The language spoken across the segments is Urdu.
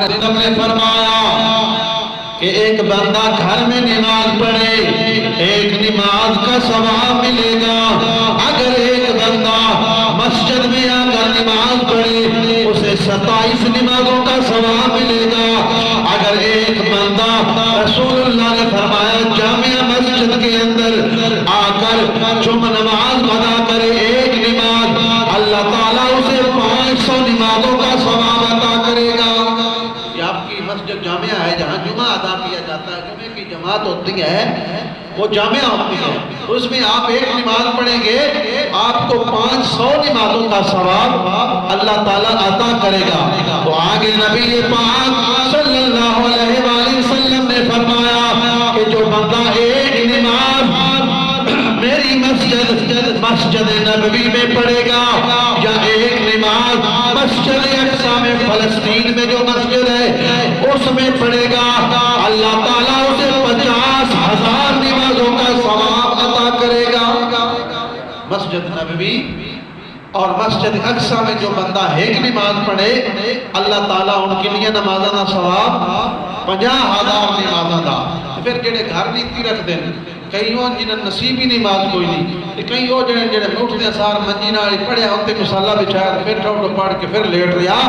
نے فرمایا کہ ایک بندہ گھر میں نماز پڑھے ایک نماز کا ثواب ملے گا، اگر ایک بندہ مسجد میں آ کر نماز پڑھے اسے 27 نمازوں کا ثواب ملے گا۔ اگر ایک بندہ رسول اللہ نے فرمایا جامع مسجد کے اندر آ کر جو نماز ادا کرے ایک نماز، اللہ تعالیٰ اسے 500 نمازوں کا ثواب عطا کرے گا۔ آپ کی مسجد جامعہ ہے جہاں جمعہ ادا کیا جاتا ہے، جمعہ کی جماعت ہوتی ہے، وہ جامعہ ہوتی ہے، اس میں آپ ایک نماز پڑھیں گے آپ کو 500 نمازوں کا ثواب اللہ تعالیٰ عطا کرے گا۔ تو آگے نبی پاک صلی اللہ علیہ وآلہ وسلم نے فرمایا کہ جو بندہ ایک نماز میری مسجد نبوی میں پڑھے گا یا ایک نماز مسجد اقصی میں فلسطین میں جو مسجد ہے اس میں پڑھے گا، اللہ تعالیٰ اسے 50,000 نمازوں کا ثواب عطا کرے گا۔ مسجد نبوی اور مسجد اقصی میں جو بندہ ایک نماز پڑھے اللہ تعالیٰ ان کے لیے نمازاں دا ثواب 50,000 نمازاں دا۔ پھر جڑے گھر نیتی رکھ دیں کئی وہ جنہیں نصیبی نماز کوئی نہیں، کئی وہ جڑے اٹھتے سار منجی نال پڑھیا ہوتے مصالہ بچھایا پھر ٹھوڑ پڑھ کے پھر لیٹ رہا،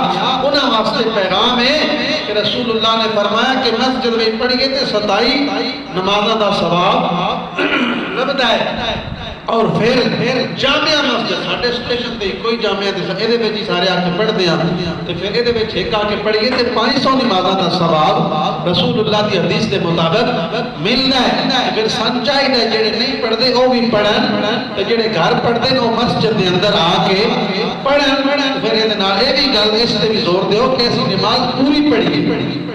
انہاں واسطے پیغام ہے کہ رسول اللہ نے فرمایا کہ مسجد میں پڑھیے تے 27 نمازاں دا ثواب لبدا ہے۔ اور پھر جامعہ مسجد ساڈے اسٹیشن تے کوئی جامعہ تے اے دے وچ ہی سارے آ کے پڑھدے ہاں تے پھر اے دے وچ ایک آ کے پڑھیے تے 500 نمازاں دا ثواب رسول اللہ دی حدیث دے مطابق ملدا ہے۔ پھر سن چاہیے جڑے نہیں پڑھدے او بھی پڑھن تے جڑے گھر پڑھدے نے او مسجد دے اندر آ کے پڑھن۔ پھر اے دے نال اے بھی گل اس تے بھی زور دیو کہ اسی نماز پوری پڑھیے۔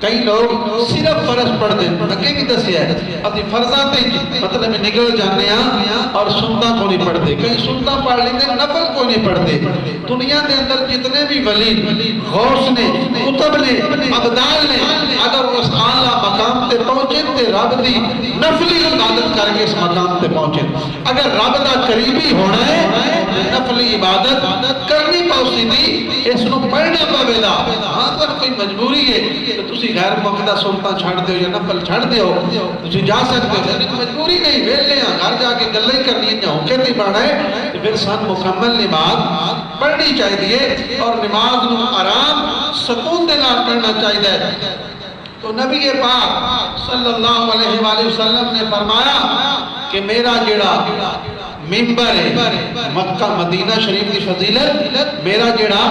کئی لوگ صرف فرض پڑھ دیں، اگے بھی دسیا ہے اپنی فرضاں تے مطلب نکل جانے ہیں اور سنتاں کو نہیں پڑھتے، کئی سنتاں پڑھ لیتے نفل کو نہیں پڑھتے۔ دنیا کے اندر جتنے بھی ولی غوث نے قطب نے ابدال نے اگر اس اعلیٰ مقام تے پہنچے تے رب دی نفلی عبادت کر کے اس مقام تے پہنچے۔ اگر رب دا قریبی ہونا ہے نفلی عبادت کرنی پوسی دی اس نو پڑھنا پوے گا۔ ہاں تو کوئی مجبوری ہے تو تسی غیر مقدہ سنتاں چھڑ دیو یا نفل چھڑ دیو تسی جا سکتے ہو، لیکن مجبوری نہیں، ویلے ہیں گھر جا کے گلیں کرنی ہیں یا ہوکے نہیں پڑھنا ہے تو پھر سن مکمل نماز پڑھنی چاہیے اور نماز نو آرام سکون دے نال پڑھنا چاہیے۔ تو نبی پاک صلی اللہ علیہ وآلہ وسلم نے فرمایا کہ میرا جڑا ممبر ہے مکہ مدینہ شریف کی فضیلت، میرا جڑا